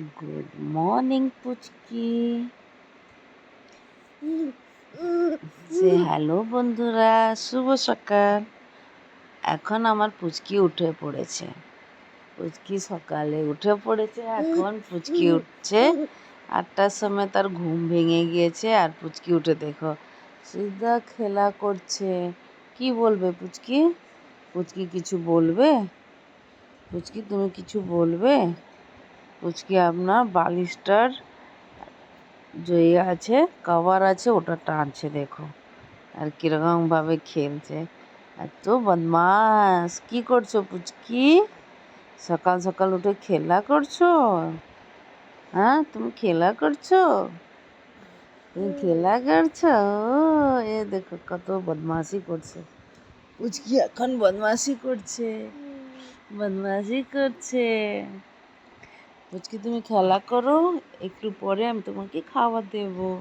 Good morning পুচকি। সে hello বন্ধুরা, শুভ সকাল। এখন আমার পুচকি উঠে পড়েছে। পুচকি সকালে উঠে পড়েছে। এখন পুচকি উঠছে 8টার সময়, তার ঘুম ভেঙে গিয়েছে। আর পুচকি উঠে দেখো সিধা খেলা করছে। কি বলবে পুচকি? পুচকি কিছু বলবে? পুচকি তুমি কিছু বলবে? পুচকি আপনার বালিশটার যে আছে, কভার আছে, ওটা টানছে দেখো। আর কিরকম ভাবে খেলছে। এত বদমাস! কি করছো পুচকি? সকাল সকাল উঠে খেলা করছো? হ্যাঁ, তুমি খেলা করছো? তুমি খেলা করছো? এ দেখো কত বদমাশি করছে পুচকি। এখন বদমাশি করছে, বদমাশি করছে। পুচকি তুমি খেলা করো, একটু পরে আমি তোমাকে খাবার দেবো।